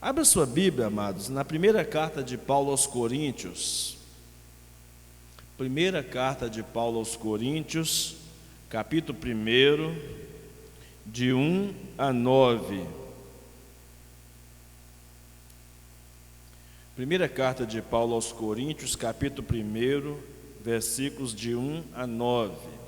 Abra sua Bíblia, amados, na primeira carta de Paulo aos Coríntios. Primeira carta de Paulo aos Coríntios, capítulo 1, de 1 a 9. Primeira carta de Paulo aos Coríntios, capítulo 1, versículos de 1 a 9.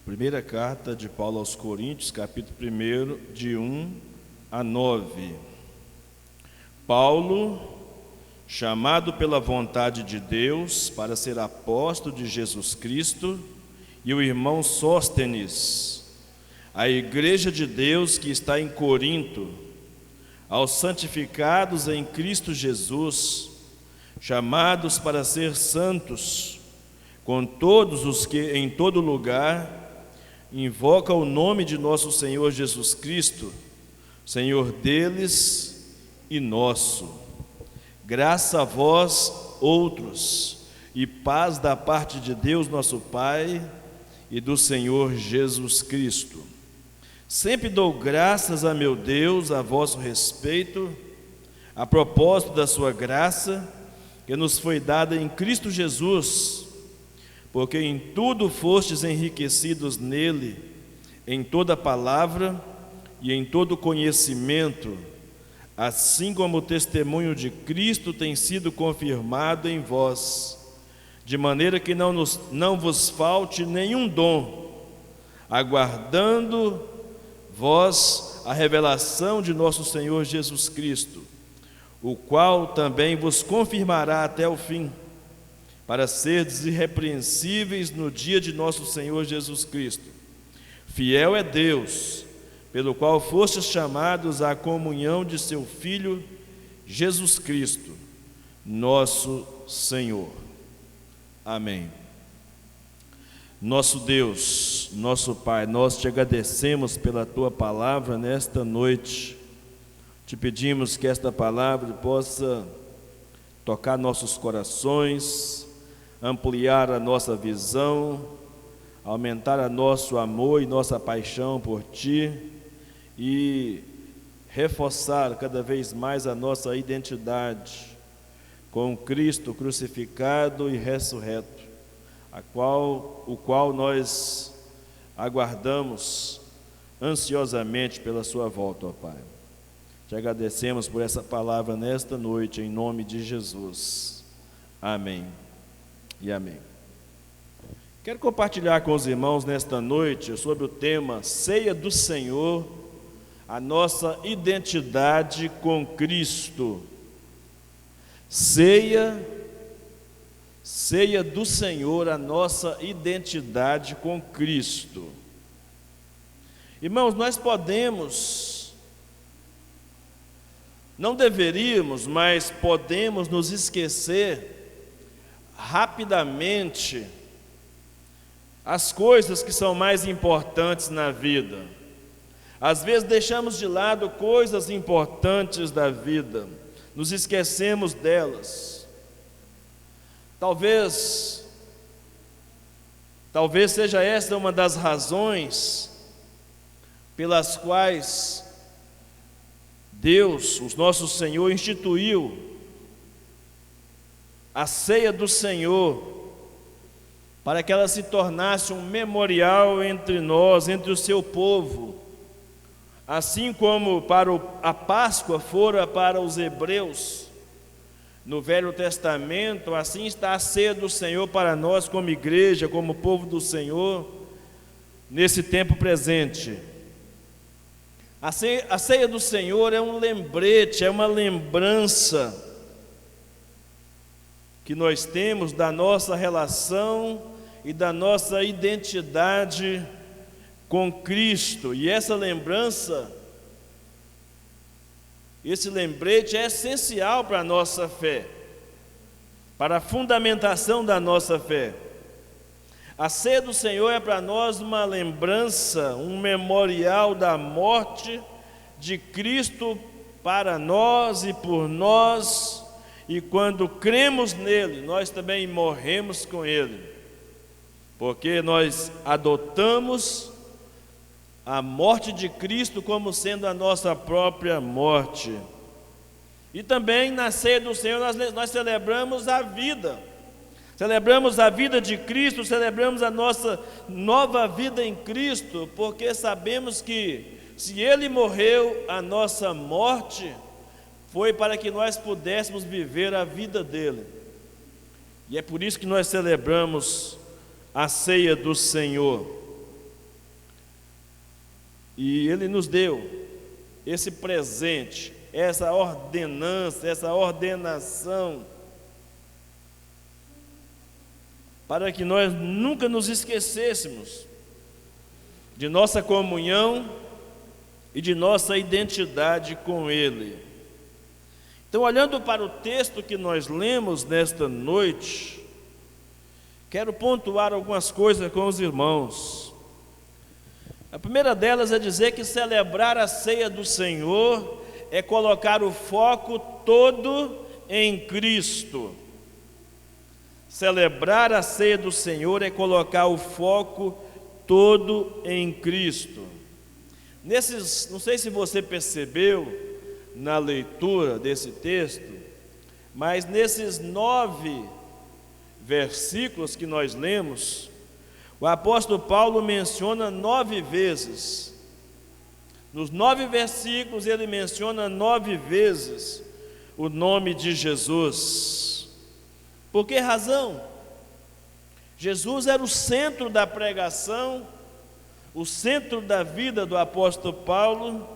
Primeira carta de Paulo aos Coríntios, capítulo 1, de 1 a 9. Paulo, chamado pela vontade de Deus para ser apóstolo de Jesus Cristo, e o irmão Sóstenes, a igreja de Deus que está em Corinto, aos santificados em Cristo Jesus, chamados para ser santos, com todos os que em todo lugar invocam o nome de nosso Senhor Jesus Cristo, Senhor deles e nosso. Graça a vós, outros, e paz da parte de Deus nosso Pai e do Senhor Jesus Cristo. Sempre dou graças a meu Deus a vosso respeito, a propósito da sua graça, que nos foi dada em Cristo Jesus, porque em tudo fostes enriquecidos nele, em toda palavra e em todo conhecimento, assim como o testemunho de Cristo tem sido confirmado em vós, de maneira que não vos falte nenhum dom, aguardando vós a revelação de nosso Senhor Jesus Cristo, o qual também vos confirmará até o fim, para serdes irrepreensíveis no dia de nosso Senhor Jesus Cristo. Fiel é Deus, pelo qual fostes chamados à comunhão de seu Filho, Jesus Cristo, nosso Senhor. Amém. Nosso Deus, nosso Pai, nós te agradecemos pela tua palavra nesta noite. Te pedimos que esta palavra possa tocar nossos corações, ampliar a nossa visão, aumentar o nosso amor e nossa paixão por Ti e reforçar cada vez mais a nossa identidade com Cristo crucificado e ressurreto, o qual nós aguardamos ansiosamente pela Sua volta, ó Pai. Te agradecemos por essa palavra nesta noite, em nome de Jesus. Amém. E amém. Quero compartilhar com os irmãos nesta noite sobre o tema Ceia do Senhor, a nossa identidade com Cristo. Ceia do Senhor, a nossa identidade com Cristo. Irmãos, nós não deveríamos, mas podemos nos esquecer rapidamente as coisas que são mais importantes na vida. Às vezes deixamos de lado coisas importantes da vida, nos esquecemos delas. Talvez seja essa uma das razões pelas quais Deus, o nosso Senhor, instituiu a ceia do Senhor, para que ela se tornasse um memorial entre nós, entre o seu povo, assim como a Páscoa fora para os hebreus no Velho Testamento, assim está a ceia do Senhor para nós como igreja, como povo do Senhor, nesse tempo presente. A ceia do Senhor é um lembrete, é uma lembrança que nós temos da nossa relação e da nossa identidade com Cristo. E essa lembrança, esse lembrete é essencial para a nossa fé, para a fundamentação da nossa fé. A ceia do Senhor é para nós uma lembrança, um memorial da morte de Cristo para nós e por nós, e quando cremos nele, nós também morremos com ele, porque nós adotamos a morte de Cristo como sendo a nossa própria morte. E também na ceia do Senhor nós celebramos a vida de Cristo, celebramos a nossa nova vida em Cristo, porque sabemos que se Ele morreu, a nossa morte foi para que nós pudéssemos viver a vida dele. E é por isso que nós celebramos a ceia do Senhor. E Ele nos deu esse presente, essa ordenança, essa ordenação, para que nós nunca nos esquecêssemos de nossa comunhão e de nossa identidade com Ele. Então, olhando para o texto que nós lemos nesta noite, quero pontuar algumas coisas com os irmãos. A primeira delas é dizer que celebrar a ceia do Senhor é colocar o foco todo em Cristo. Celebrar a ceia do Senhor é colocar o foco todo em Cristo. Não sei se você percebeu na leitura desse texto, mas nesses 9 versículos que nós lemos, o apóstolo Paulo menciona 9 vezes. Nos 9 versículos ele menciona 9 vezes o nome de Jesus. Por que razão? Jesus era o centro da pregação, o centro da vida do apóstolo Paulo,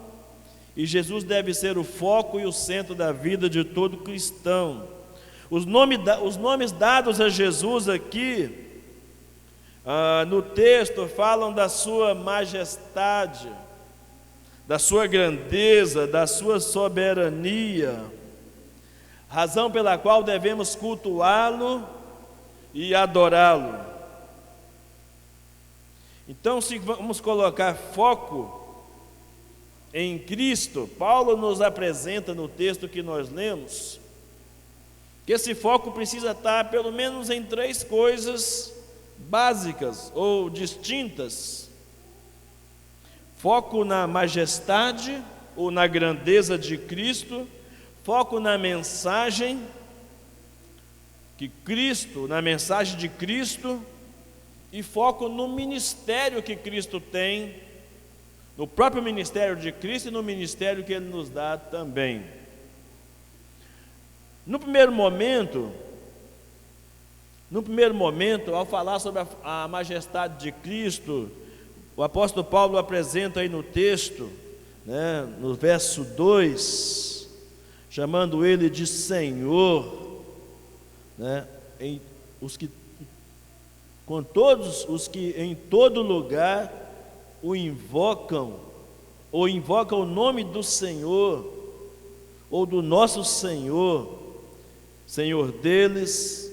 e Jesus deve ser o foco e o centro da vida de todo cristão. Os nomes dados a Jesus aqui, no texto, falam da sua majestade, da sua grandeza, da sua soberania, razão pela qual devemos cultuá-lo e adorá-lo. Então, se vamos colocar foco em Cristo, Paulo nos apresenta no texto que nós lemos, que esse foco precisa estar pelo menos em 3 coisas básicas ou distintas: foco na majestade ou na grandeza de Cristo, foco na mensagem na mensagem de Cristo, e foco no ministério que Cristo tem, no próprio ministério de Cristo e no ministério que Ele nos dá também. No primeiro momento, ao falar sobre a majestade de Cristo, o apóstolo Paulo apresenta aí no texto, no verso 2, chamando Ele de Senhor, com todos os que em todo lugar o invocam, ou invocam o nome do Senhor, ou do nosso Senhor, Senhor deles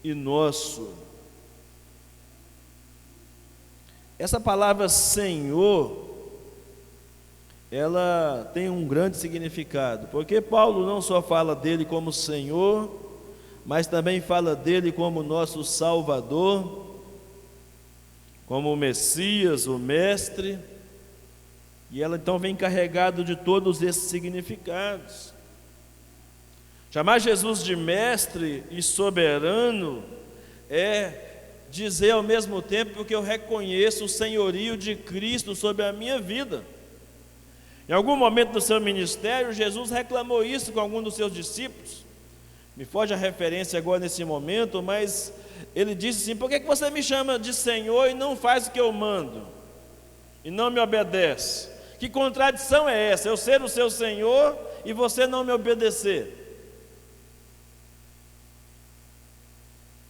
e nosso. Essa palavra Senhor, ela tem um grande significado, porque Paulo não só fala dele como Senhor, mas também fala dele como nosso Salvador, como o Messias, o Mestre, e ela então vem carregada de todos esses significados. Chamar Jesus de Mestre e Soberano é dizer ao mesmo tempo que eu reconheço o senhorio de Cristo sobre a minha vida. Em algum momento do seu ministério, Jesus reclamou isso com algum dos seus discípulos. Me foge a referência agora nesse momento, mas ele disse assim: por que você me chama de Senhor e não faz o que eu mando? E não me obedece? Que contradição é essa? Eu ser o seu Senhor e você não me obedecer?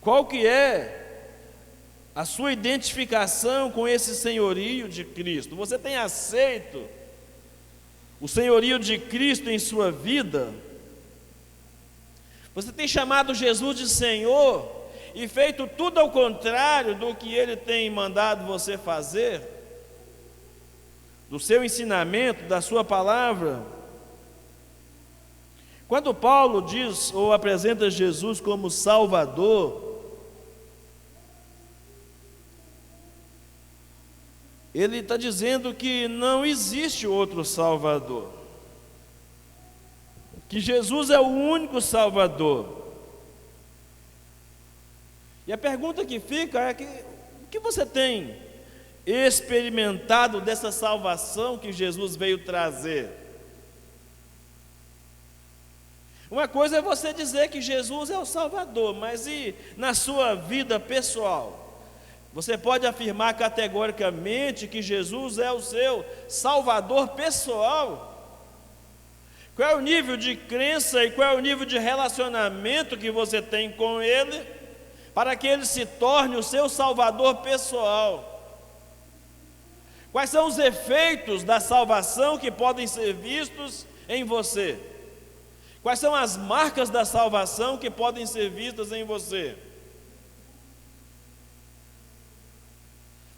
Qual que é a sua identificação com esse senhorio de Cristo? Você tem aceito o senhorio de Cristo em sua vida? Você tem chamado Jesus de Senhor e feito tudo ao contrário do que Ele tem mandado você fazer, do seu ensinamento, da sua palavra. Quando Paulo diz ou apresenta Jesus como Salvador, ele está dizendo que não existe outro Salvador, que Jesus é o único Salvador. E a pergunta que fica é o que você tem experimentado dessa salvação que Jesus veio trazer? Uma coisa é você dizer que Jesus é o Salvador, mas e na sua vida pessoal? Você pode afirmar categoricamente que Jesus é o seu Salvador pessoal? Qual é o nível de crença e qual é o nível de relacionamento que você tem com Ele, para que Ele se torne o seu Salvador pessoal? Quais são os efeitos da salvação que podem ser vistos em você? Quais são as marcas da salvação que podem ser vistas em você?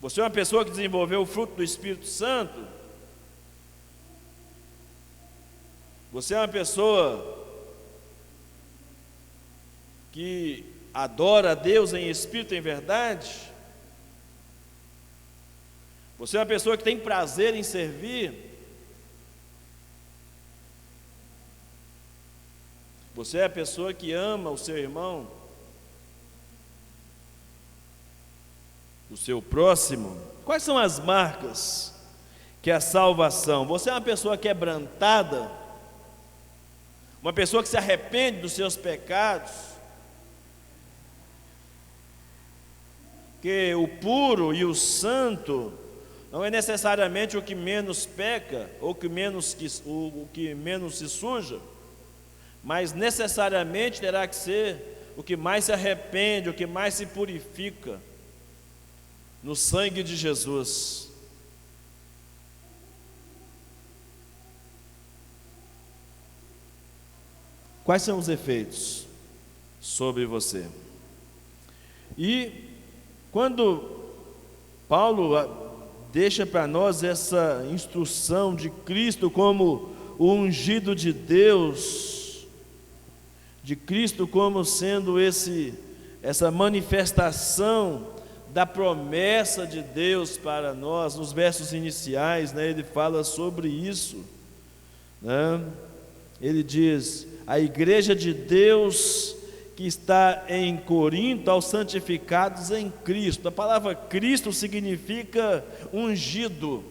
Você é uma pessoa que desenvolveu o fruto do Espírito Santo? Você é uma pessoa que adora a Deus em espírito e em verdade? Você é uma pessoa que tem prazer em servir? Você é a pessoa que ama o seu irmão, o seu próximo? Quais são as marcas que a salvação? Você é uma pessoa quebrantada, uma pessoa que se arrepende dos seus pecados? Que o puro e o santo não é necessariamente o que menos peca, ou o que menos se suja, mas necessariamente terá que ser o que mais se arrepende, o que mais se purifica no sangue de Jesus. Quais são os efeitos sobre você? E quando Paulo deixa para nós essa instrução de Cristo como o ungido de Deus, de Cristo como sendo essa manifestação da promessa de Deus para nós, nos versos iniciais, ele fala sobre isso, Ele diz: a igreja de Deus que está em Corinto, aos santificados em Cristo. A palavra Cristo significa ungido.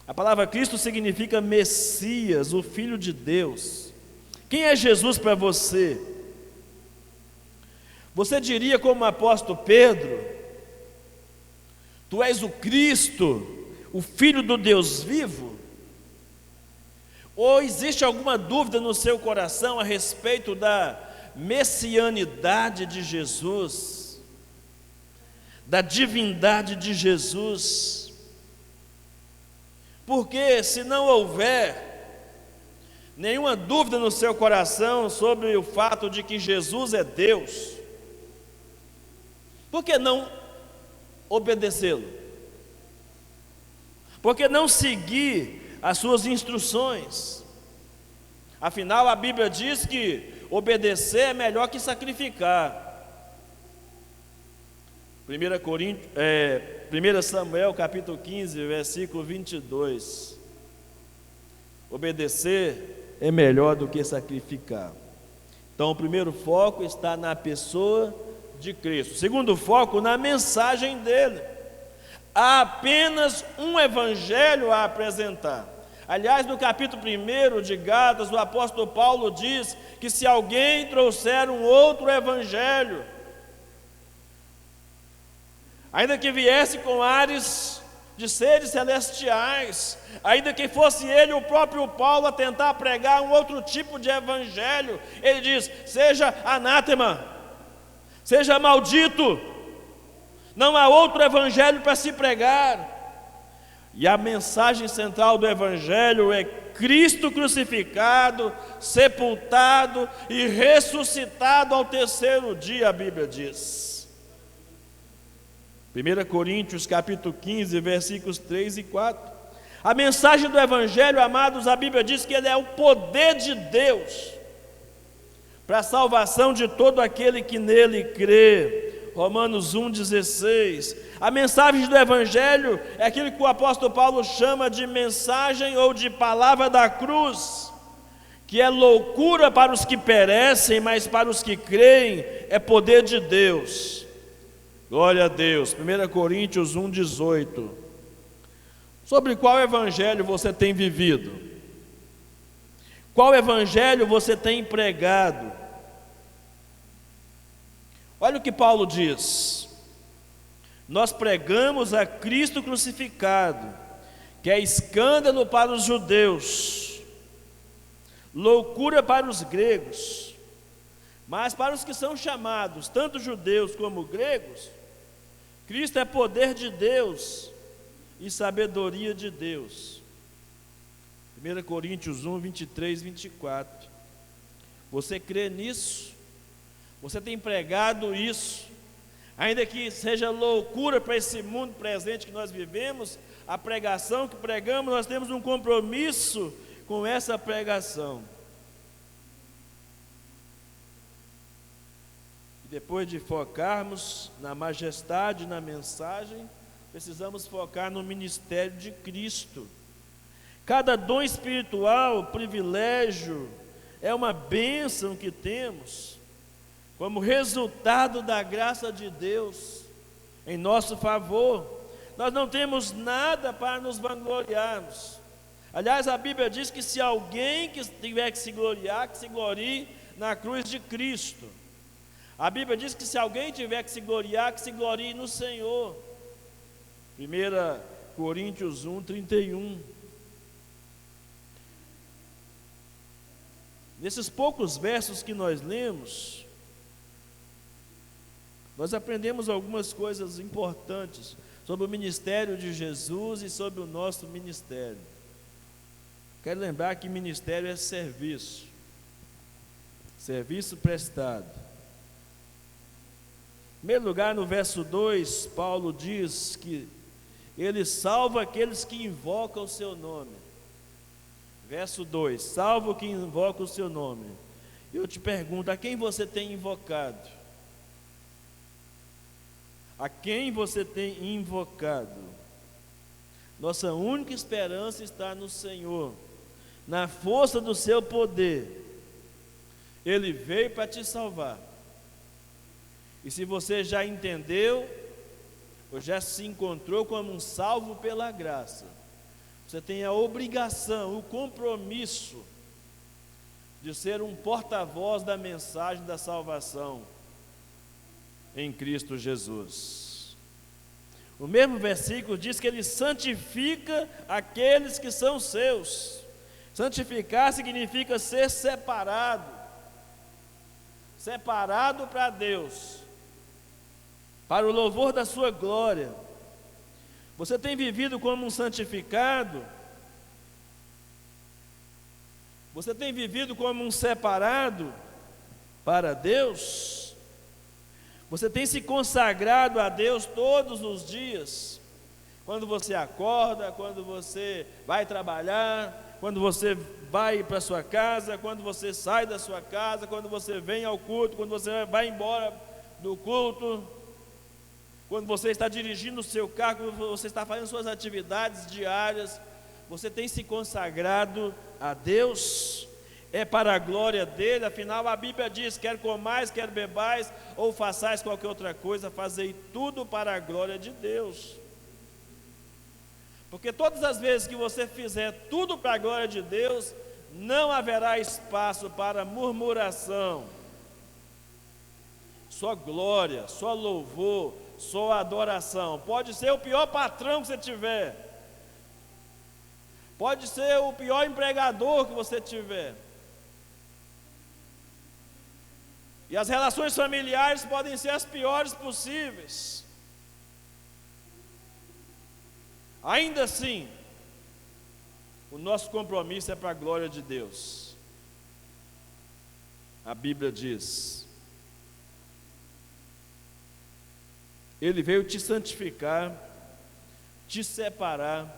A palavra Cristo significa Messias, o Filho de Deus. Quem é Jesus para você? Você diria como o apóstolo Pedro: tu és o Cristo, o Filho do Deus vivo? Ou existe alguma dúvida no seu coração a respeito da messianidade de Jesus, da divindade de Jesus? Porque se não houver nenhuma dúvida no seu coração sobre o fato de que Jesus é Deus, por que não obedecê-lo? Por que não seguir as suas instruções? Afinal, a Bíblia diz que obedecer é melhor que sacrificar. 1 Samuel capítulo 15, versículo 22. Obedecer é melhor do que sacrificar. Então o primeiro foco está na pessoa de Cristo. O segundo foco, na mensagem dele. Há apenas um evangelho a apresentar. Aliás, no capítulo 1 de Gálatas, o apóstolo Paulo diz que se alguém trouxer um outro evangelho, ainda que viesse com ares de seres celestiais, ainda que fosse ele, o próprio Paulo, a tentar pregar um outro tipo de evangelho, ele diz: seja anátema, seja maldito, não há outro evangelho para se pregar. E a mensagem central do Evangelho é Cristo crucificado, sepultado e ressuscitado ao terceiro dia, a Bíblia diz. 1 Coríntios capítulo 15, versículos 3 e 4. A mensagem do Evangelho, amados, a Bíblia diz que ele é o poder de Deus para a salvação de todo aquele que nele crê. Romanos 1,16. A mensagem do Evangelho é aquilo que o apóstolo Paulo chama de mensagem ou de palavra da cruz, que é loucura para os que perecem, mas para os que creem é poder de Deus. Glória a Deus. 1 Coríntios 1,18. Sobre qual evangelho você tem vivido? Qual evangelho você tem pregado? Olha o que Paulo diz: nós pregamos a Cristo crucificado, que é escândalo para os judeus, loucura para os gregos, mas para os que são chamados, tanto judeus como gregos, Cristo é poder de Deus e sabedoria de Deus. 1 Coríntios 1, 23, 24. Você crê nisso? Você tem pregado isso? Ainda que seja loucura para esse mundo presente que nós vivemos, a pregação que pregamos, nós temos um compromisso com essa pregação. E depois de focarmos na majestade, na mensagem, precisamos focar no ministério de Cristo. Cada dom espiritual, privilégio, é uma bênção que temos como resultado da graça de Deus em nosso favor. Nós não temos nada para nos vangloriarmos. Aliás, a Bíblia diz que se alguém que tiver que se gloriar, que se glorie na cruz de Cristo. A Bíblia diz que se alguém tiver que se gloriar, que se glorie no Senhor. 1 Coríntios 1, 31. Nesses poucos versos que nós lemos, nós aprendemos algumas coisas importantes sobre o ministério de Jesus e sobre o nosso ministério. Quero lembrar que ministério é serviço, serviço prestado. Em primeiro lugar, no verso 2, Paulo diz que ele salva aqueles que invocam o seu nome. Verso 2, salva o que invoca o seu nome. Eu te pergunto, a quem você tem invocado? A quem você tem invocado? Nossa única esperança está no Senhor, na força do seu poder. Ele veio para te salvar. E se você já entendeu, ou já se encontrou como um salvo pela graça, você tem a obrigação, o compromisso de ser um porta-voz da mensagem da salvação em Cristo Jesus. O mesmo versículo diz que ele santifica aqueles que são seus. Santificar significa ser separado, separado para Deus, para o louvor da sua glória. Você tem vivido como um santificado? Você tem vivido como um separado para Deus? Você tem se consagrado a Deus todos os dias? Quando você acorda, quando você vai trabalhar, quando você vai para sua casa, quando você sai da sua casa, quando você vem ao culto, quando você vai embora do culto, quando você está dirigindo o seu carro, quando você está fazendo suas atividades diárias, você tem se consagrado a Deus? É para a glória dele? Afinal a Bíblia diz, quer comais, quer bebais, ou façais qualquer outra coisa, fazei tudo para a glória de Deus. Porque todas as vezes que você fizer tudo para a glória de Deus, não haverá espaço para murmuração. Só glória, só louvor, só adoração. Pode ser o pior patrão que você tiver, pode ser o pior empregador que você tiver, e as relações familiares podem ser as piores possíveis. Ainda assim, o nosso compromisso é para a glória de Deus. A Bíblia diz: Ele veio te santificar, te separar,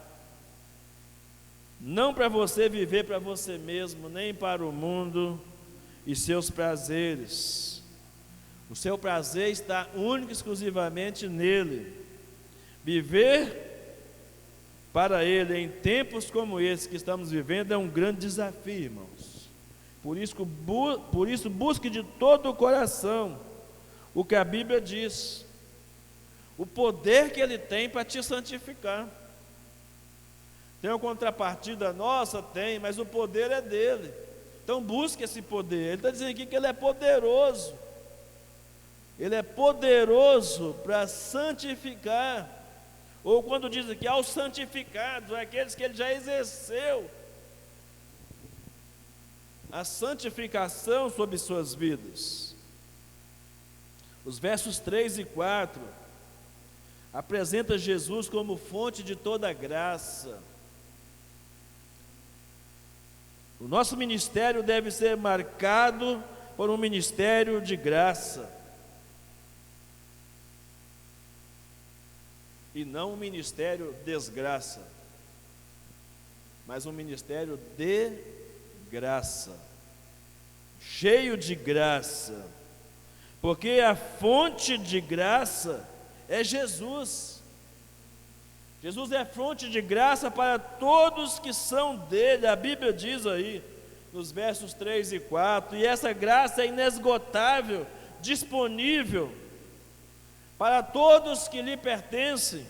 não para você viver para você mesmo, nem para o mundo e seus prazeres. O seu prazer está único e exclusivamente nele. Viver para Ele em tempos como esse que estamos vivendo é um grande desafio, irmãos. Por isso busque de todo o coração o que a Bíblia diz, o poder que Ele tem para te santificar. Tem uma contrapartida nossa? Tem, mas o poder é dele. Então busque esse poder. Ele está dizendo aqui que Ele é poderoso. Ele é poderoso para santificar. Ou quando diz aqui, aos santificados, aqueles que Ele já exerceu a santificação sobre suas vidas. Os versos 3 e 4 apresenta Jesus como fonte de toda graça. O nosso ministério deve ser marcado por um ministério de graça, e não um ministério desgraça, mas um ministério de graça, cheio de graça, porque a fonte de graça é Jesus. Jesus é fonte de graça para todos que são dele. A Bíblia diz aí, nos versos 3 e 4, e essa graça é inesgotável, disponível para todos que lhe pertencem.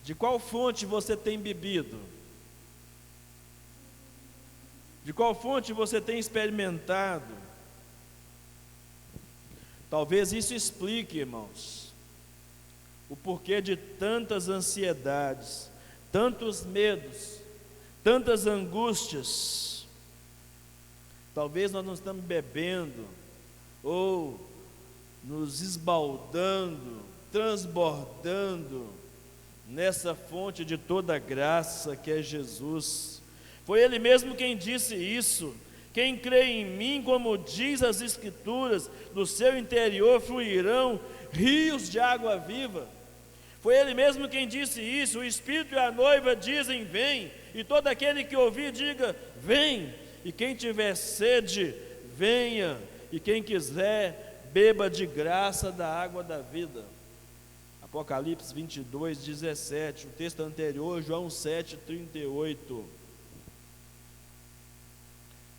De qual fonte você tem bebido? De qual fonte você tem experimentado? Talvez isso explique, irmãos, o porquê de tantas ansiedades, tantos medos, tantas angústias. Talvez nós não estamos bebendo, ou nos esbaldando, transbordando nessa fonte de toda graça que é Jesus. Foi Ele mesmo quem disse isso: quem crê em mim, como diz as Escrituras, do seu interior fluirão rios de água viva. Foi Ele mesmo quem disse isso: o Espírito e a noiva dizem vem, e todo aquele que ouvir diga vem, e quem tiver sede, venha, e quem quiser, beba de graça da água da vida. Apocalipse 22, 17, o texto anterior, João 7, 38.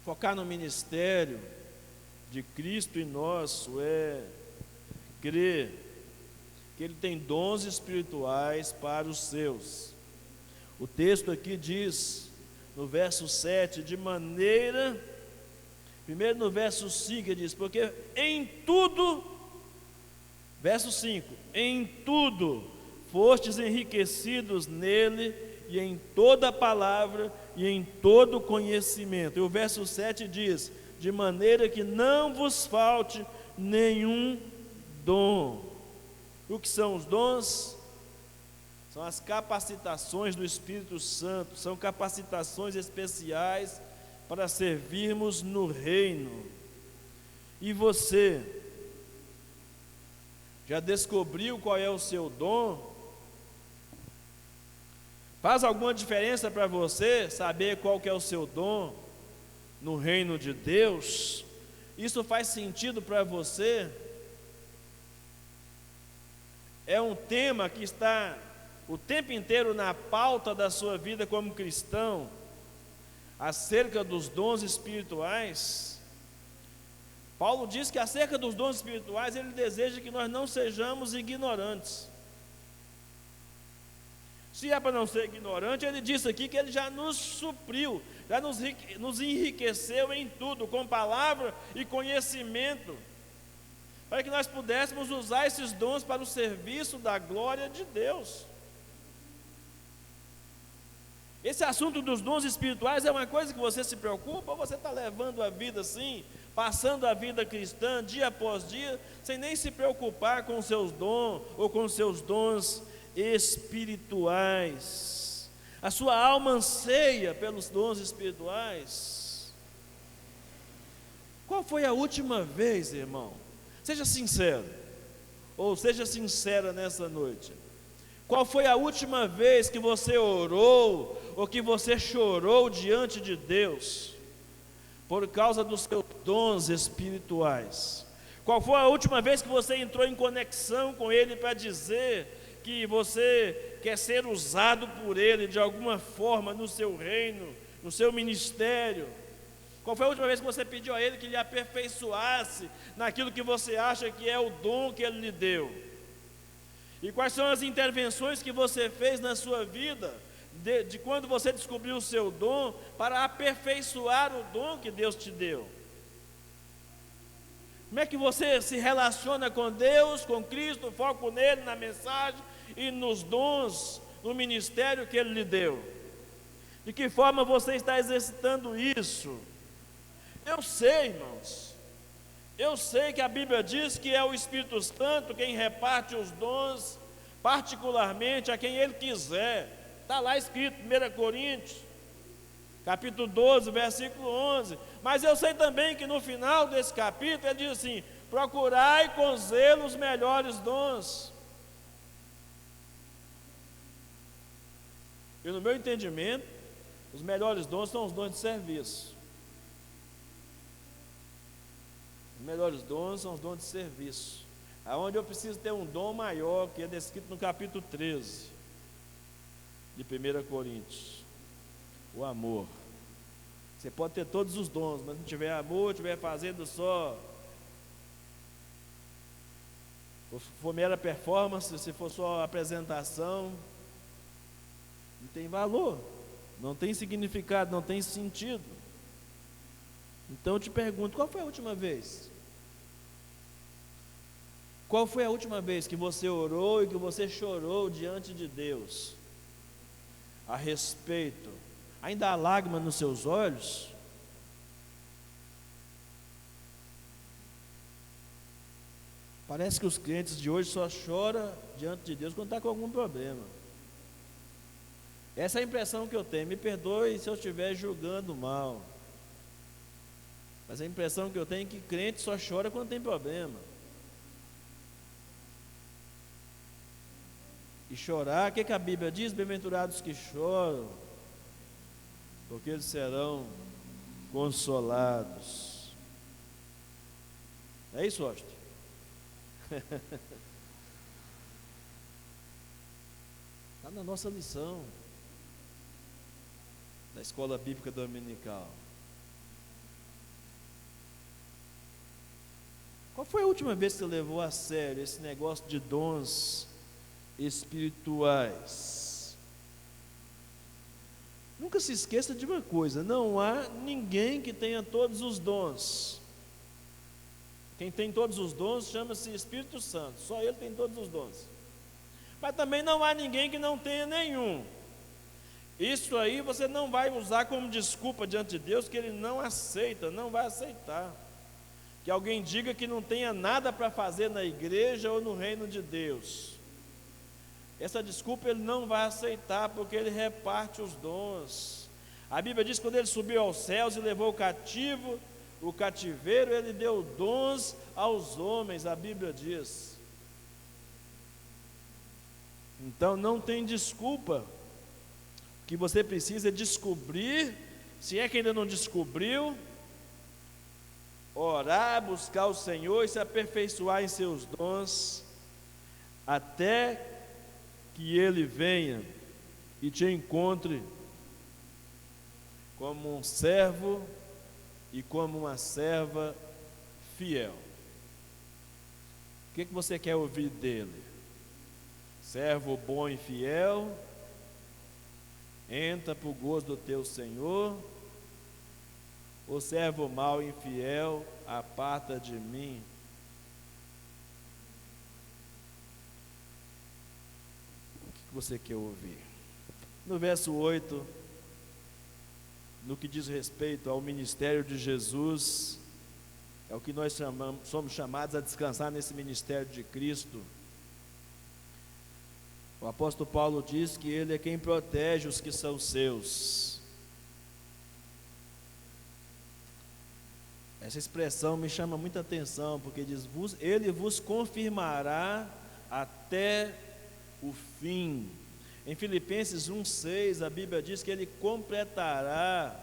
Focar no ministério de Cristo e nosso é crer que Ele tem dons espirituais para os seus. O texto aqui diz, no verso 7, de maneira... Primeiro no verso 5 ele diz, porque em tudo, verso 5, em tudo fostes enriquecidos nele, e em toda palavra, e em todo conhecimento. E o verso 7 diz, de maneira que não vos falte nenhum dom. O que são os dons? São as capacitações do Espírito Santo, são capacitações especiais para servirmos no reino. E você já descobriu qual é o seu dom? Faz alguma diferença para você saber qual que é o seu dom no reino de Deus? Isso faz sentido para você? É um tema que está o tempo inteiro na pauta da sua vida como cristão, acerca dos dons espirituais. Paulo diz que acerca dos dons espirituais, ele deseja que nós não sejamos ignorantes. Se é para não ser ignorante, ele disse aqui que ele já nos supriu, já nos enriqueceu em tudo, com palavra e conhecimento, para que nós pudéssemos usar esses dons para o serviço da glória de Deus. Esse assunto dos dons espirituais é uma coisa que você se preocupa, ou você está levando a vida assim, passando a vida cristã dia após dia, sem nem se preocupar com os seus dons ou com os seus dons espirituais. A sua alma anseia pelos dons espirituais. Qual foi a última vez, irmão? Seja sincero, ou seja sincera nessa noite. Qual foi a última vez que você orou, ou que você chorou diante de Deus, por causa dos seus dons espirituais? Qual foi a última vez que você entrou em conexão com Ele para dizer que você quer ser usado por Ele de alguma forma no seu reino, no seu ministério? Qual foi a última vez que você pediu a Ele que lhe aperfeiçoasse naquilo que você acha que é o dom que Ele lhe deu? E quais são as intervenções que você fez na sua vida, de quando você descobriu o seu dom, para aperfeiçoar o dom que Deus te deu? Como é que você se relaciona com Deus, com Cristo, foco nele, na mensagem e nos dons, no ministério que Ele lhe deu? De que forma você está exercitando isso? Eu sei, irmãos, eu sei que a Bíblia diz que é o Espírito Santo quem reparte os dons, particularmente a quem Ele quiser. Está lá escrito, 1 Coríntios, capítulo 12, versículo 11. Mas eu sei também que no final desse capítulo ele diz assim: procurai com zelo os melhores dons. E no meu entendimento, os melhores dons são os dons de serviço. Os melhores dons são os dons de serviço, aonde eu preciso ter um dom maior, que é descrito no capítulo 13 de 1 Coríntios, o amor. Você pode ter todos os dons, mas não tiver amor, estiver fazendo só, se for mera performance, se for só apresentação, não tem valor, não tem significado, não tem sentido. Então eu te pergunto, qual foi a última vez? Qual foi a última vez que você orou e que você chorou diante de Deus a respeito? Ainda há lágrimas nos seus olhos? Parece que os crentes de hoje só choram diante de Deus quando está com algum problema. Essa é a impressão que eu tenho. Me perdoe se eu estiver julgando mal, mas a impressão que eu tenho é que crente só chora quando tem problema. E chorar, o que a Bíblia diz? Bem-aventurados que choram, porque eles serão consolados. É isso, Austin? Está na nossa lição da escola bíblica dominical. Qual foi a última vez que você levou a sério esse negócio de dons espirituais? Nunca se esqueça de uma coisa: não há ninguém que tenha todos os dons. Quem tem todos os dons chama-se Espírito Santo, só Ele tem todos os dons. Mas também não há ninguém que não tenha nenhum. Isso aí você não vai usar como desculpa diante de Deus, que Ele não aceita, não vai aceitar. Que alguém diga que não tenha nada para fazer na igreja ou no reino de Deus. Essa desculpa Ele não vai aceitar, porque Ele reparte os dons. A Bíblia diz que quando Ele subiu aos céus e levou o cativeiro, Ele deu dons aos homens, a Bíblia diz. Então não tem desculpa. O que você precisa é descobrir, se é que ainda não descobriu, orar, buscar o Senhor e se aperfeiçoar em seus dons, até que Ele venha e te encontre como um servo e como uma serva fiel. O que você quer ouvir dele? Servo bom e fiel, entra para o gozo do teu Senhor, ou servo mau e infiel, aparta de mim. O que você quer ouvir? No verso 8, no que diz respeito ao ministério de Jesus, é o que nós somos chamados a descansar nesse ministério de Cristo. O apóstolo Paulo diz que Ele é quem protege os que são seus. Essa expressão me chama muita atenção, porque diz: Ele vos confirmará até o fim. Em Filipenses 1,6, a Bíblia diz que Ele completará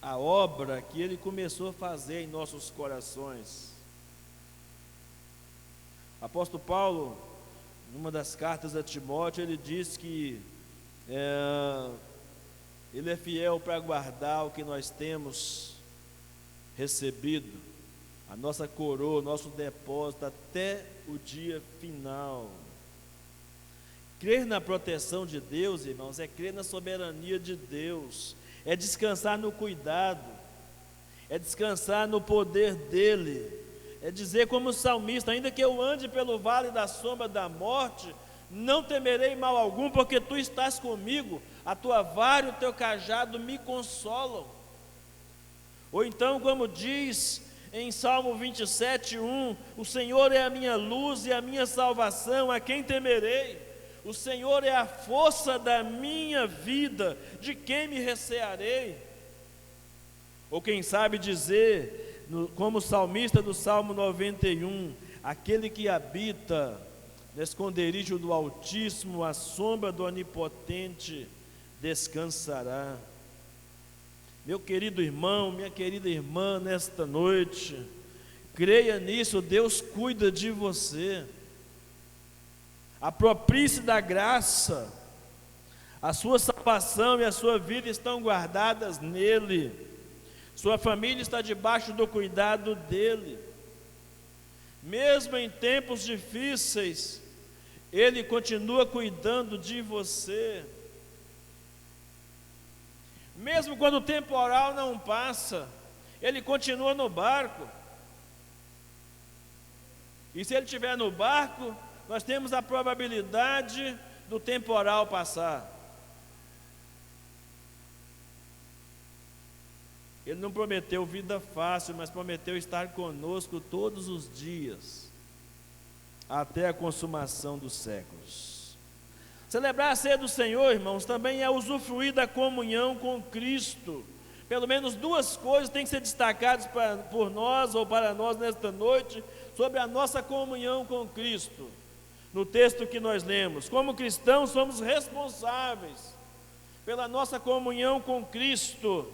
a obra que Ele começou a fazer em nossos corações. O apóstolo Paulo, numa das cartas a Timóteo, ele diz que Ele é fiel para guardar o que nós temos recebido, a nossa coroa, o nosso depósito, até o dia final. Crer na proteção de Deus, irmãos, é crer na soberania de Deus, é descansar no cuidado, é descansar no poder dEle, é dizer como o salmista: ainda que eu ande pelo vale da sombra da morte, não temerei mal algum, porque Tu estás comigo, a Tua vara e o Teu cajado me consolam. Ou então, como diz em Salmo 27:1, o Senhor é a minha luz e a minha salvação, a quem temerei? O Senhor é a força da minha vida, de quem me recearei? Ou quem sabe dizer, como o salmista do Salmo 91, aquele que habita no esconderijo do Altíssimo, à sombra do Onipotente descansará. Meu querido irmão, minha querida irmã, nesta noite, creia nisso, Deus cuida de você. Aproprie-se da graça, a sua salvação e a sua vida estão guardadas nele, sua família está debaixo do cuidado dele. Mesmo em tempos difíceis, Ele continua cuidando de você. Mesmo quando o temporal não passa, Ele continua no barco. E se Ele estiver no barco, nós temos a probabilidade do temporal passar. Ele não prometeu vida fácil, mas prometeu estar conosco todos os dias, até a consumação dos séculos. Celebrar a ceia do Senhor, irmãos, também é usufruir da comunhão com Cristo. Pelo menos duas coisas têm que ser destacadas por nós, ou para nós nesta noite, sobre a nossa comunhão com Cristo. No texto que nós lemos, como cristãos somos responsáveis pela nossa comunhão com Cristo.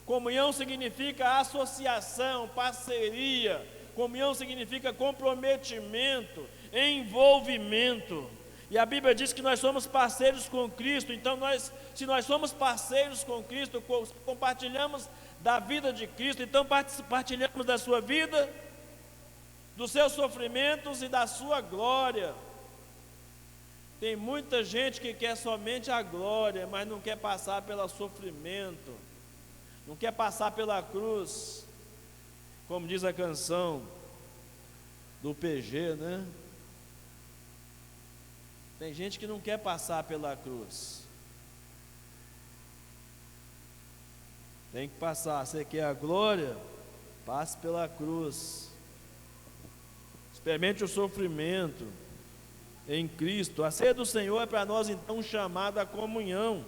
Comunhão significa associação, parceria. Comunhão significa comprometimento, envolvimento. E a Bíblia diz que nós somos parceiros com Cristo. Então se nós somos parceiros com Cristo, compartilhamos da vida de Cristo, então partilhamos da sua vida, dos seus sofrimentos e da sua glória. Tem muita gente que quer somente a glória, mas não quer passar pelo sofrimento, não quer passar pela cruz, como diz a canção do PG, né? Tem gente que não quer passar pela cruz. Tem que passar. Você quer a glória? Passe pela cruz. Experimente o sofrimento em Cristo. A ceia do Senhor é para nós então chamada à comunhão.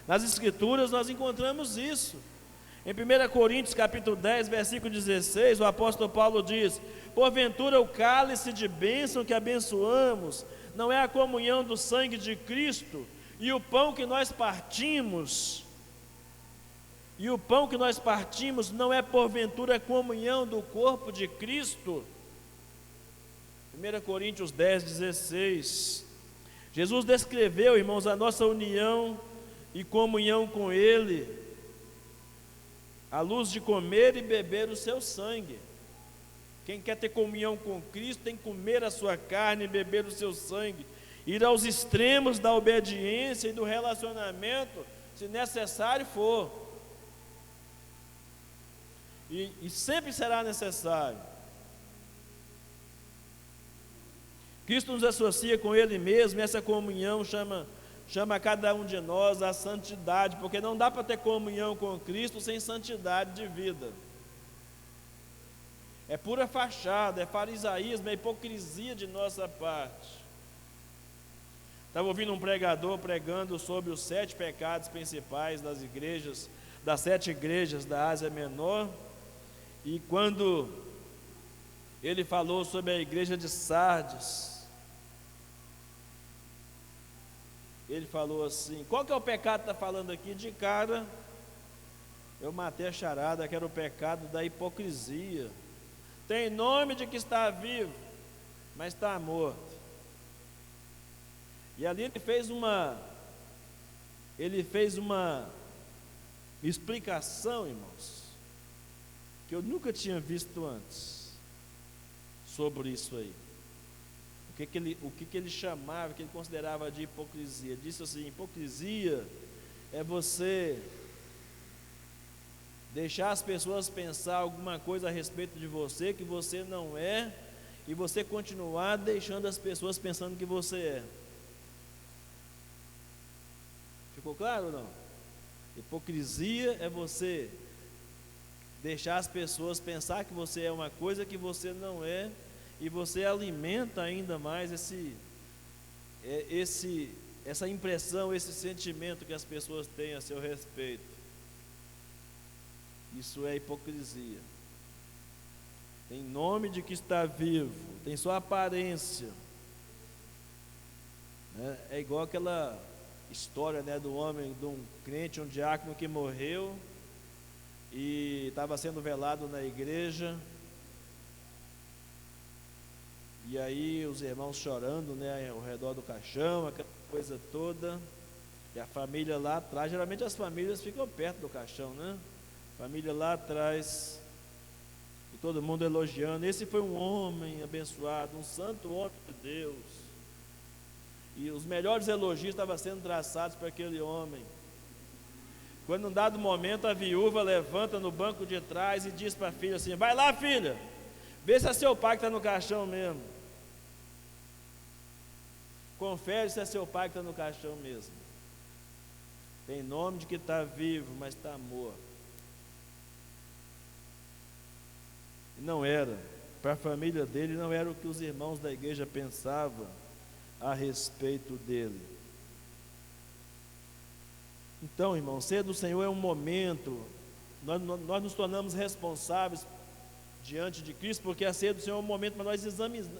Nas Escrituras nós encontramos isso. Em 1 Coríntios capítulo 10, versículo 16, o apóstolo Paulo diz: porventura o cálice de bênção que abençoamos não é a comunhão do sangue de Cristo? E o pão que nós partimos, não é porventura a comunhão do corpo de Cristo? 1 Coríntios 10, 16. Jesus descreveu, irmãos, a nossa união e comunhão com Ele à luz de comer e beber o seu sangue. Quem quer ter comunhão com Cristo tem que comer a sua carne e beber o seu sangue, ir aos extremos da obediência e do relacionamento, se necessário for, e sempre será necessário. Cristo nos associa com Ele mesmo, e essa comunhão chama cada um de nós à santidade, porque não dá para ter comunhão com Cristo sem santidade de vida. É pura fachada, é farisaísmo, é hipocrisia de nossa parte. Estava ouvindo um pregador pregando sobre os 7 pecados principais das igrejas, das 7 igrejas da Ásia Menor, e quando ele falou sobre a igreja de Sardes, ele falou assim: qual que é o pecado que está falando aqui? De cara, eu matei a charada, que era o pecado da hipocrisia. Tem nome de que está vivo, mas está morto. E ali ele fez uma explicação, irmãos, que eu nunca tinha visto antes, sobre isso aí. O que ele chamava, o que ele considerava de hipocrisia. Disse assim: hipocrisia é você deixar as pessoas pensar alguma coisa a respeito de você que você não é, e você continuar deixando as pessoas pensando que você é. Ficou claro ou não? Hipocrisia é você deixar as pessoas pensar que você é uma coisa que você não é, e você alimenta ainda mais essa impressão, esse sentimento que as pessoas têm a seu respeito. Isso é hipocrisia. Tem nome de que está vivo, tem só aparência. É igual aquela história, do homem, de um crente, um diácono que morreu e estava sendo velado na igreja, e aí os irmãos chorando, ao redor do caixão, aquela coisa toda, e a família lá atrás. Geralmente as famílias ficam perto do caixão, família lá atrás, e todo mundo elogiando. Esse foi um homem abençoado, um santo homem de Deus. E os melhores elogios estavam sendo traçados para aquele homem. Quando num dado momento a viúva levanta no banco de trás e diz para a filha assim: vai lá, filha, vê se é seu pai que está no caixão mesmo. Confere se é seu pai que está no caixão mesmo. Tem nome de que está vivo, mas está morto. E não era, para a família dele, não era o que os irmãos da igreja pensavam a respeito dele. Então, irmão, ser do Senhor é um momento, nós nos tornamos responsáveis diante de Cristo, porque a ceia do Senhor é um momento para nós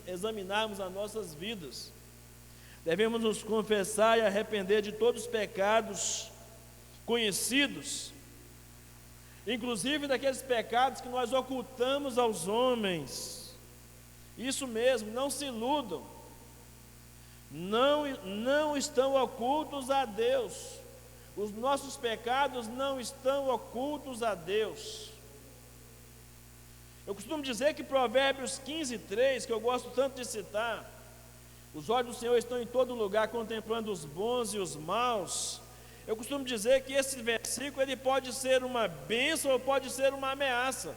examinarmos as nossas vidas. Devemos nos confessar e arrepender de todos os pecados conhecidos, inclusive daqueles pecados que nós ocultamos aos homens. Isso mesmo, não se iludam, não estão ocultos a Deus. Os nossos pecados não estão ocultos a Deus. Eu costumo dizer que Provérbios 15:3, que eu gosto tanto de citar, os olhos do Senhor estão em todo lugar, contemplando os bons e os maus. Eu costumo dizer que esse versículo, ele pode ser uma bênção ou pode ser uma ameaça.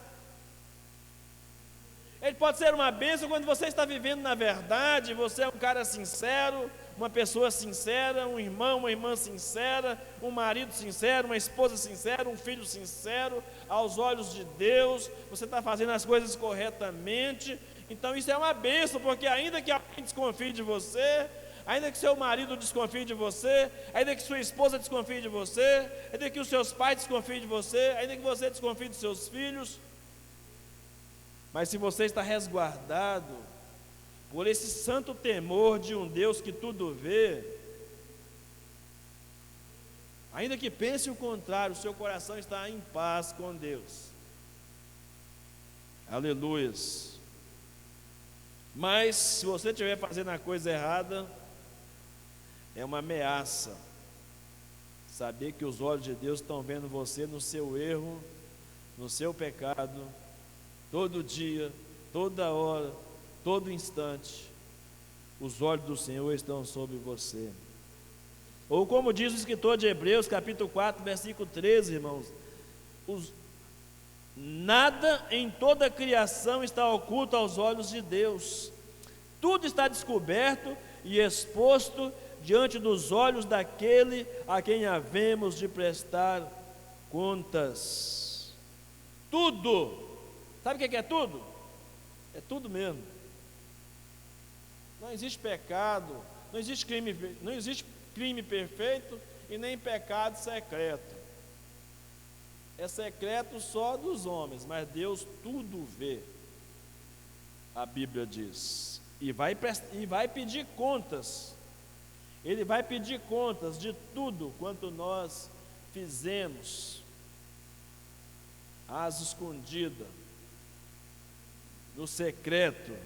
Ele pode ser uma bênção quando você está vivendo na verdade, você é um cara sincero, uma pessoa sincera, um irmão, uma irmã sincera, um marido sincero, uma esposa sincera, um filho sincero, aos olhos de Deus, você está fazendo as coisas corretamente. Então isso é uma bênção, porque ainda que alguém desconfie de você, ainda que seu marido desconfie de você, ainda que sua esposa desconfie de você, ainda que os seus pais desconfiem de você, ainda que você desconfie dos seus filhos, mas se você está resguardado por esse santo temor de um Deus que tudo vê, ainda que pense o contrário, o seu coração está em paz com Deus. Aleluias. Mas se você estiver fazendo a coisa errada, é uma ameaça saber que os olhos de Deus estão vendo você no seu erro, no seu pecado, todo dia, toda hora, todo instante. Os olhos do Senhor estão sobre você. Ou como diz o escritor de Hebreus, capítulo 4, versículo 13, irmãos, nada em toda a criação está oculto aos olhos de Deus. Tudo está descoberto e exposto diante dos olhos daquele a quem havemos de prestar contas. Tudo. Sabe o que é tudo? É tudo mesmo. Não existe pecado, não existe crime perfeito e nem pecado secreto. É secreto só dos homens, mas Deus tudo vê, a Bíblia diz, e vai pedir contas. Ele vai pedir contas de tudo quanto nós fizemos às escondidas, no secreto.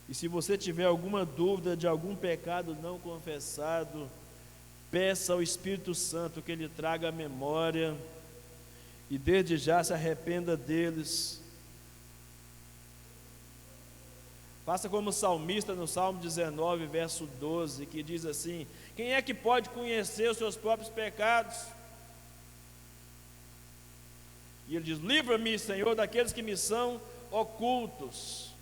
E se você tiver alguma dúvida de algum pecado não confessado, peça ao Espírito Santo que Ele traga a memória e desde já se arrependa deles. Faça como o salmista no Salmo 19, verso 12, que diz assim: quem é que pode conhecer os seus próprios pecados? E ele diz: livra-me, Senhor, daqueles que me são ocultos.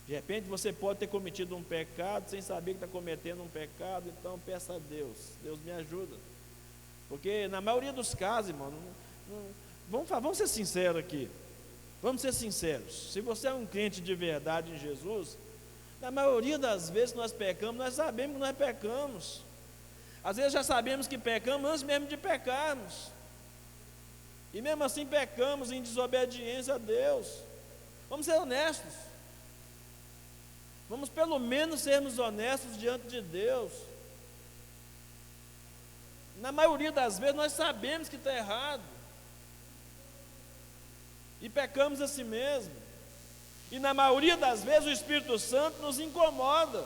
De repente você pode ter cometido um pecado sem saber que está cometendo um pecado, então peça a Deus, Deus me ajuda. Porque na maioria dos casos, irmão, vamos ser sinceros aqui, vamos ser sinceros. Se você é um crente de verdade em Jesus, na maioria das vezes que nós pecamos, nós sabemos que nós pecamos. Às vezes já sabemos que pecamos antes mesmo de pecarmos, e mesmo assim pecamos em desobediência a Deus. Vamos ser honestos. Vamos pelo menos sermos honestos diante de Deus. Na maioria das vezes nós sabemos que está errado, e pecamos assim mesmo. E na maioria das vezes o Espírito Santo nos incomoda.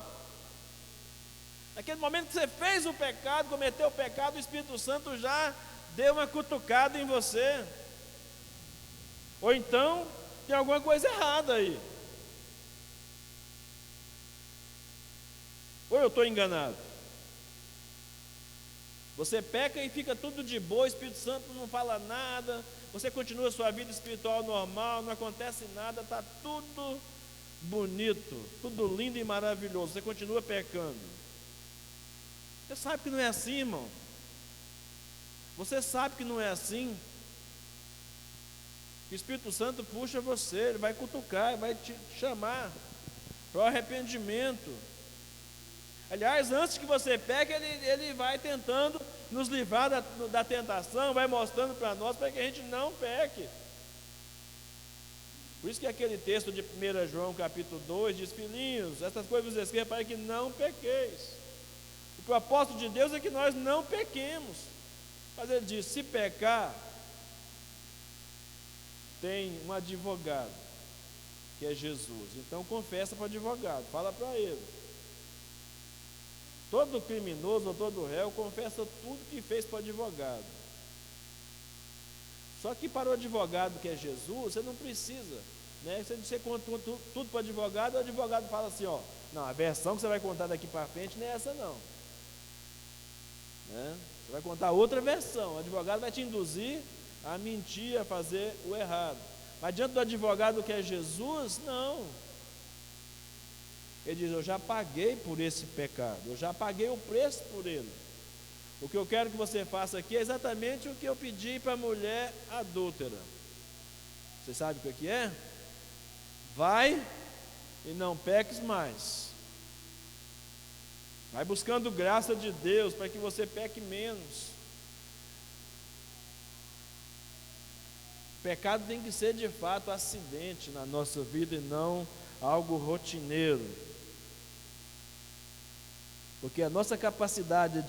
Naquele momento que você fez o pecado, cometeu o pecado, o Espírito Santo já deu uma cutucada em você. Ou então tem alguma coisa errada aí. Ou eu estou enganado? Você peca e fica tudo de boa, o Espírito Santo não fala nada, você continua a sua vida espiritual normal, não acontece nada, está tudo bonito, tudo lindo e maravilhoso, você continua pecando. Você sabe que não é assim, irmão. Você sabe que não é assim. O Espírito Santo puxa você, ele vai cutucar, vai te chamar para o arrependimento. Aliás, antes que você peque, ele vai tentando nos livrar da tentação, vai mostrando para nós, para que a gente não peque. Por isso que aquele texto de 1 João capítulo 2 diz: filhinhos, essas coisas vos escrevo para que não pequeis. O propósito de Deus é que nós não pequemos. Mas ele diz: se pecar, tem um advogado, que é Jesus. Então confessa para o advogado, fala para ele. Todo criminoso ou todo réu confessa tudo que fez para o advogado. Só que para o advogado, que é Jesus, você não precisa, né? Você conta tudo para o advogado fala assim: ó, não, a versão que você vai contar daqui para frente não é essa não, né? Você vai contar outra versão. O advogado vai te induzir a mentir, a fazer o errado. Mas diante do advogado, que é Jesus, não. Ele diz: eu já paguei por esse pecado, eu já paguei o preço por ele. O que eu quero que você faça aqui é exatamente o que eu pedi para a mulher adúltera. Você sabe o que é? Vai e não peques mais. Vai buscando graça de Deus para que você peque menos. O pecado tem que ser de fato acidente na nossa vida e não algo rotineiro. Porque a nossa incapacidade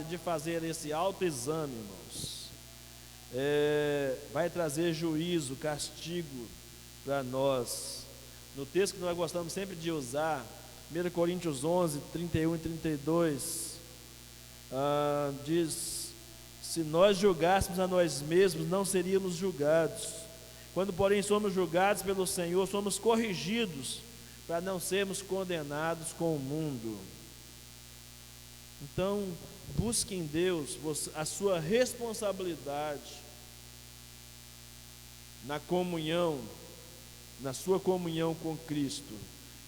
de fazer esse autoexame, irmãos, vai trazer juízo, castigo para nós. No texto que nós gostamos sempre de usar, 1 Coríntios 11, 31 e 32, diz: se nós julgássemos a nós mesmos, não seríamos julgados. Quando, porém, somos julgados pelo Senhor, somos corrigidos, para não sermos condenados com o mundo. Então, busque em Deus a sua responsabilidade na comunhão, na sua comunhão com Cristo.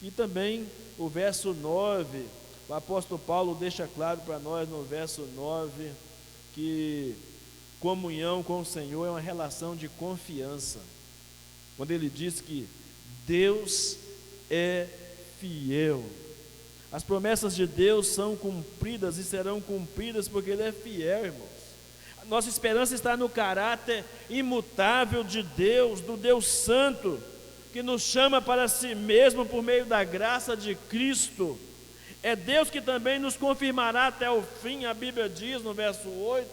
E também o verso 9, o apóstolo Paulo deixa claro para nós no verso 9, que comunhão com o Senhor é uma relação de confiança. quando ele diz que Deus é fiel. As promessas de Deus são cumpridas e serão cumpridas porque Ele é fiel, irmãos. A nossa esperança está no caráter imutável de Deus, do Deus Santo, que nos chama para si mesmo por meio da graça de Cristo. É Deus que também nos confirmará até o fim, a Bíblia diz no verso 8.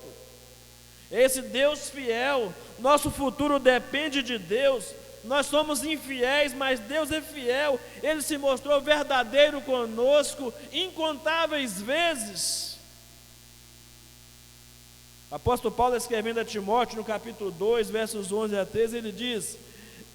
Esse Deus fiel, nosso futuro depende de Deus. Nós somos infiéis, mas Deus é fiel. Ele se mostrou verdadeiro conosco incontáveis vezes. O apóstolo Paulo, escrevendo a Timóteo, no capítulo 2, versos 11 a 13, ele diz: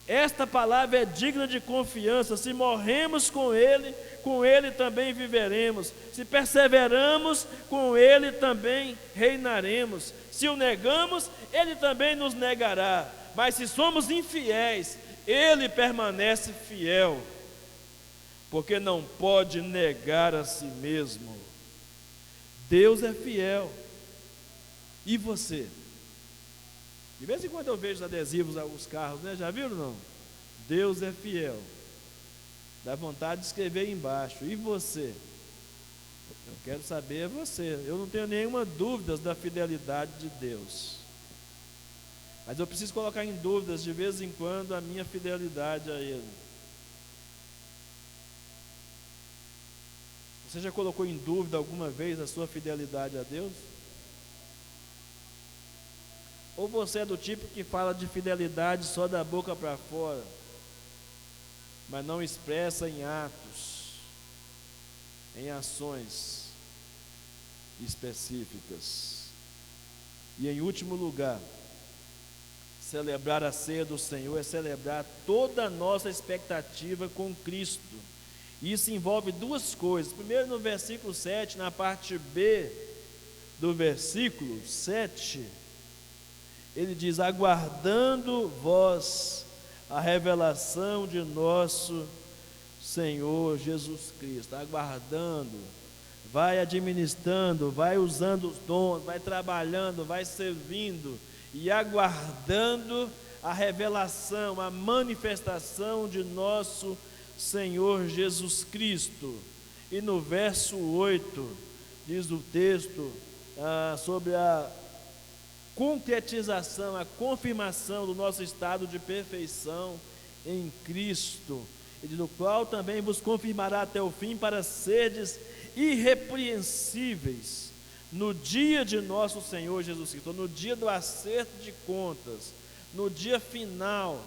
esta palavra é digna de confiança. Se morremos com Ele também viveremos. Se perseveramos, com Ele também reinaremos. Se o negamos, Ele também nos negará. Mas se somos infiéis, Ele permanece fiel, porque não pode negar a si mesmo. Deus é fiel. E você? De vez em quando eu vejo os adesivos a alguns carros, né? Já viram, não? Deus é fiel. Dá vontade de escrever aí embaixo. E você? Eu quero saber você. Eu não tenho nenhuma dúvida da fidelidade de Deus, mas eu preciso colocar em dúvidas de vez em quando a minha fidelidade a Ele. Você já colocou em dúvida alguma vez a sua fidelidade a Deus? Ou você é do tipo que fala de fidelidade só da boca para fora, mas não expressa em atos, em ações específicas? E em último lugar, celebrar a ceia do Senhor é celebrar toda a nossa expectativa com Cristo. Isso envolve duas coisas. Primeiro, no versículo 7, na parte B do versículo 7, ele diz: aguardando vós a revelação de nosso Senhor Jesus Cristo. Aguardando, vai administrando, vai usando os dons, vai trabalhando, vai servindo e aguardando a revelação, a manifestação de nosso Senhor Jesus Cristo. E no verso 8, diz o texto sobre a concretização, a confirmação do nosso estado de perfeição em Cristo, e do qual também vos confirmará até o fim, para serdes irrepreensíveis no dia de nosso Senhor Jesus Cristo, no dia do acerto de contas, no dia final,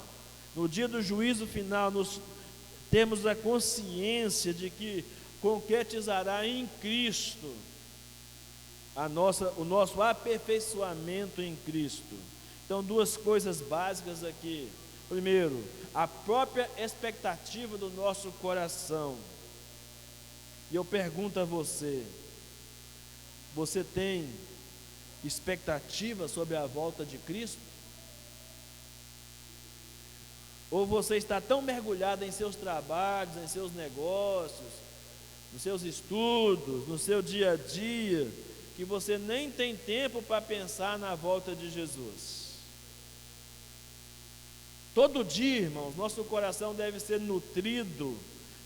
no dia do juízo final. Nós temos a consciência de que concretizará em Cristo o nosso aperfeiçoamento em Cristo. Então, duas coisas básicas aqui. Primeiro, a própria expectativa do nosso coração. E eu pergunto a você: você tem expectativa sobre a volta de Cristo? Ou você está tão mergulhado em seus trabalhos, em seus negócios, nos seus estudos, no seu dia a dia, que você nem tem tempo para pensar na volta de Jesus? Todo dia, irmãos, nosso coração deve ser nutrido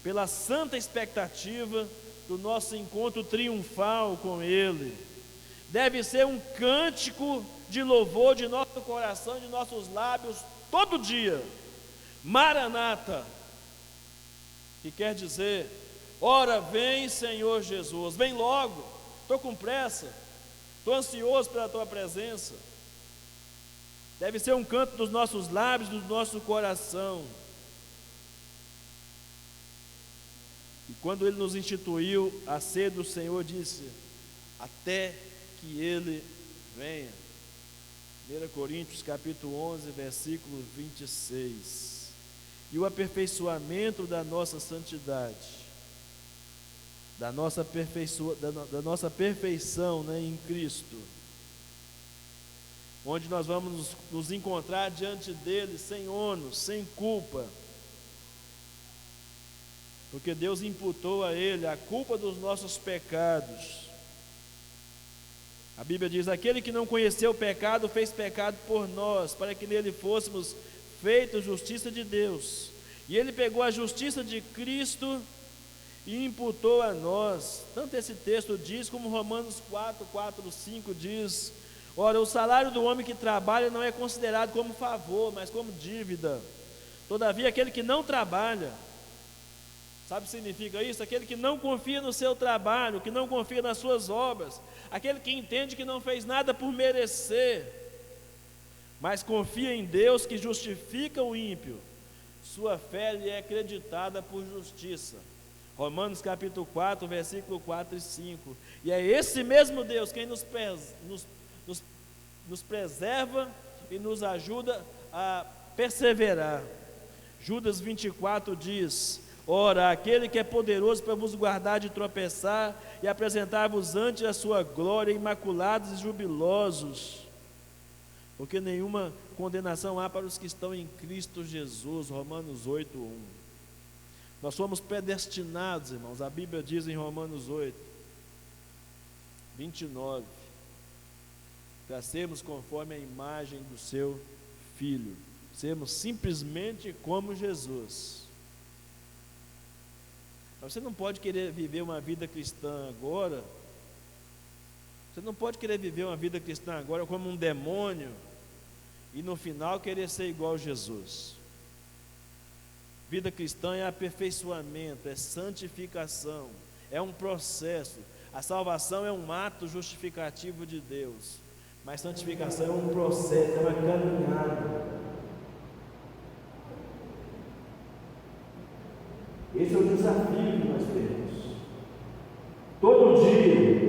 pela santa expectativa do nosso encontro triunfal com Ele. Deve ser um cântico de louvor de nosso coração, de nossos lábios, todo dia: Maranata, que quer dizer: ora vem, Senhor Jesus, vem logo. Estou com pressa, estou ansioso pela Tua presença. Deve ser um canto dos nossos lábios, do nosso coração. E quando Ele nos instituiu a ceia do Senhor, disse: até que Ele venha. 1 Coríntios capítulo 11, versículo 26. E o aperfeiçoamento da nossa santidade, da nossa perfeição, né, em Cristo, onde nós vamos nos encontrar diante dele sem ônus, sem culpa, porque Deus imputou a ele a culpa dos nossos pecados. A Bíblia diz: aquele que não conheceu o pecado fez pecado por nós, para que nele fôssemos feito justiça de Deus. E ele pegou a justiça de Cristo e imputou a nós. Tanto esse texto diz, como Romanos 4:5 diz: ora, o salário do homem que trabalha não é considerado como favor, mas como dívida. Todavia, aquele que não trabalha, sabe o que significa isso? Aquele que não confia no seu trabalho, que não confia nas suas obras, aquele que entende que não fez nada por merecer, mas confia em Deus que justifica o ímpio, sua fé lhe é acreditada por justiça. Romanos capítulo 4, versículo 4 e 5. E é esse mesmo Deus quem nos preserva e nos ajuda a perseverar. Judas 24 diz: ora, aquele que é poderoso para vos guardar de tropeçar e apresentar-vos ante a sua glória, imaculados e jubilosos, porque nenhuma condenação há para os que estão em Cristo Jesus. Romanos 8:1. Nós somos predestinados, irmãos. A Bíblia diz em Romanos 8:29, para sermos conforme a imagem do seu Filho, sermos simplesmente como Jesus. Mas você não pode querer viver uma vida cristã agora, você não pode querer viver uma vida cristã agora como um demônio e no final querer ser igual a Jesus. Vida cristã é aperfeiçoamento, é santificação, é um processo. A salvação é um ato justificativo de Deus, mas santificação é um processo, é uma caminhada. Esse é o desafio que nós temos todo dia.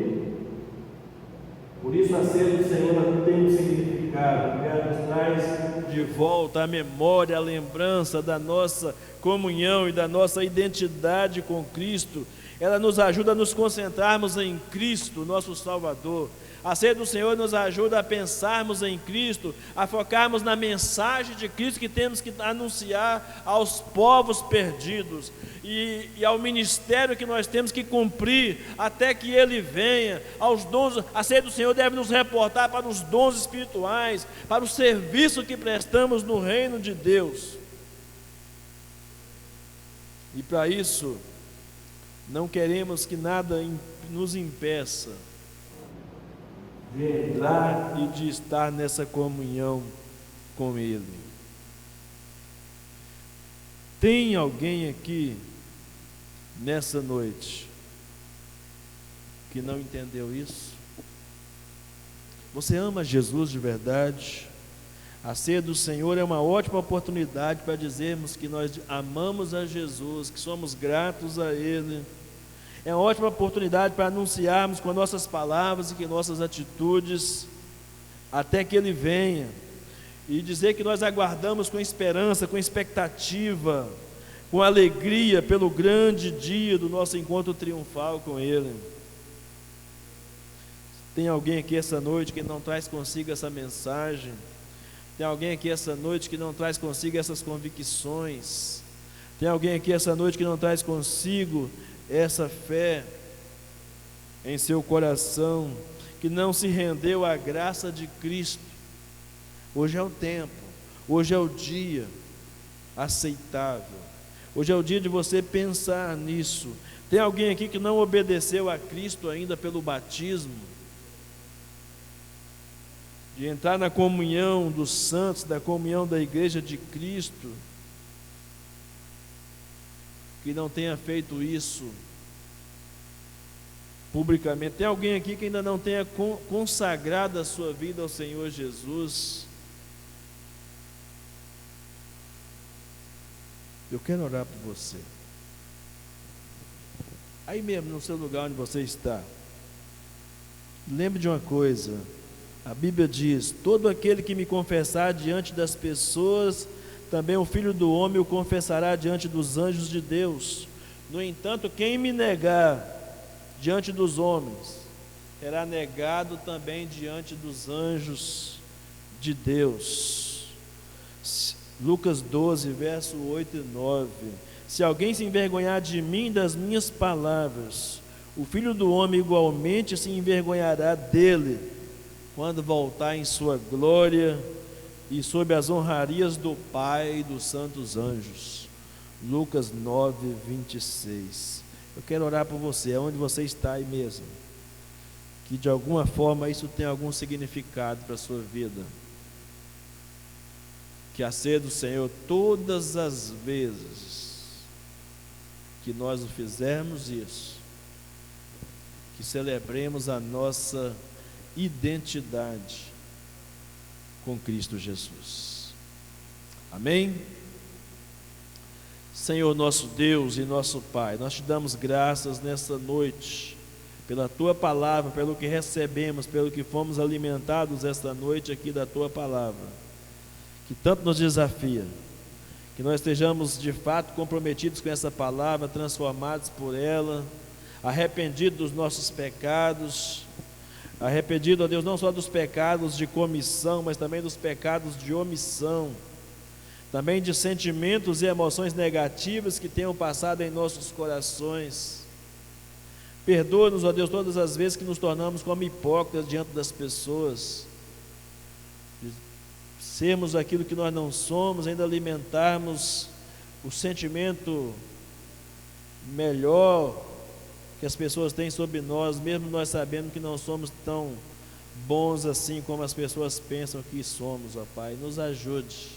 Por isso a ceia do Senhor tem um significado, que ela nos traz de volta a memória, a lembrança da nossa comunhão e da nossa identidade com Cristo. Ela nos ajuda a nos concentrarmos em Cristo, nosso Salvador. A ceia do Senhor nos ajuda a pensarmos em Cristo, a focarmos na mensagem de Cristo que temos que anunciar aos povos perdidos e ao ministério que nós temos que cumprir até que Ele venha. Aos dons, a ceia do Senhor deve nos reportar para os dons espirituais, para o serviço que prestamos no reino de Deus. E para isso, não queremos que nada nos impeça de entrar e de estar nessa comunhão com Ele. Tem alguém aqui nessa noite que não entendeu isso? Você ama Jesus de verdade? A ceia do Senhor é uma ótima oportunidade para dizermos que nós amamos a Jesus, que somos gratos a Ele. É uma ótima oportunidade para anunciarmos com nossas palavras e com nossas atitudes, até que Ele venha, e dizer que nós aguardamos com esperança, com expectativa, com alegria pelo grande dia do nosso encontro triunfal com Ele. Tem alguém aqui essa noite que não traz consigo essa mensagem? Tem alguém aqui essa noite que não traz consigo essas convicções? Tem alguém aqui essa noite que não traz consigo essa fé em seu coração, que não se rendeu à graça de Cristo? Hoje é o tempo, hoje é o dia aceitável, hoje é o dia de você pensar nisso. Tem alguém aqui que não obedeceu a Cristo ainda pelo batismo, de entrar na comunhão dos santos, da comunhão da igreja de Cristo, que não tenha feito isso publicamente? Tem alguém aqui que ainda não tenha consagrado a sua vida ao Senhor Jesus? Eu quero orar por você. Aí mesmo, no seu lugar onde você está, lembre de uma coisa: a Bíblia diz: todo aquele que me confessar diante das pessoas, também o Filho do Homem o confessará diante dos anjos de Deus. No entanto, quem me negar diante dos homens, será negado também diante dos anjos de Deus. Lucas 12, verso 8 e 9. Se alguém se envergonhar de mim e das minhas palavras, o Filho do Homem igualmente se envergonhará dele, quando voltar em sua glória e sob as honrarias do Pai e dos santos anjos. Lucas 9, 26. Eu quero orar por você, aonde você está aí mesmo, que de alguma forma isso tem algum significado para a sua vida. Que a ceia do Senhor, todas as vezes que nós o fizermos isso, que celebremos a nossa identidade com Cristo Jesus. Amém? Senhor nosso Deus e nosso Pai, nós te damos graças nessa noite, pela Tua palavra, pelo que recebemos, pelo que fomos alimentados esta noite aqui da Tua palavra, que tanto nos desafia, que nós estejamos de fato comprometidos com essa palavra, transformados por ela, arrependidos dos nossos pecados, arrependido, ó Deus, não só dos pecados de comissão, mas também dos pecados de omissão, também de sentimentos e emoções negativas que tenham passado em nossos corações. Perdoa-nos, ó Deus, todas as vezes que nos tornamos como hipócritas diante das pessoas, de sermos aquilo que nós não somos, ainda alimentarmos o sentimento melhor que as pessoas têm sobre nós, mesmo nós sabendo que não somos tão bons assim como as pessoas pensam que somos, ó Pai. Nos ajude,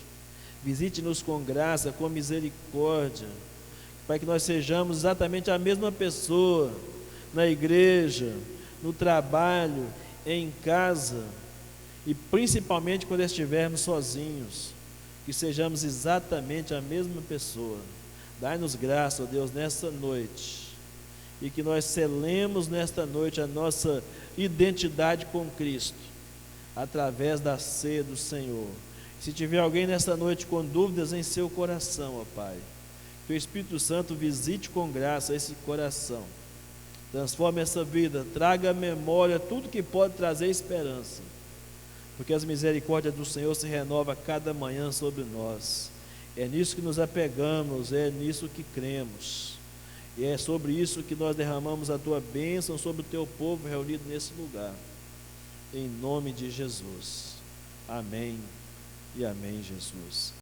visite-nos com graça, com misericórdia, Pai, que nós sejamos exatamente a mesma pessoa na igreja, no trabalho, em casa e principalmente quando estivermos sozinhos, que sejamos exatamente a mesma pessoa. Dai-nos graça, ó Deus, nesta noite, e que nós selemos nesta noite a nossa identidade com Cristo, através da ceia do Senhor. Se tiver alguém nesta noite com dúvidas em seu coração, ó Pai, que o Espírito Santo visite com graça esse coração, transforme essa vida, traga à memória tudo que pode trazer esperança, porque as misericórdias do Senhor se renovam a cada manhã sobre nós. É nisso que nos apegamos, é nisso que cremos, e é sobre isso que nós derramamos a Tua bênção sobre o Teu povo reunido nesse lugar, em nome de Jesus. Amém e amém, Jesus.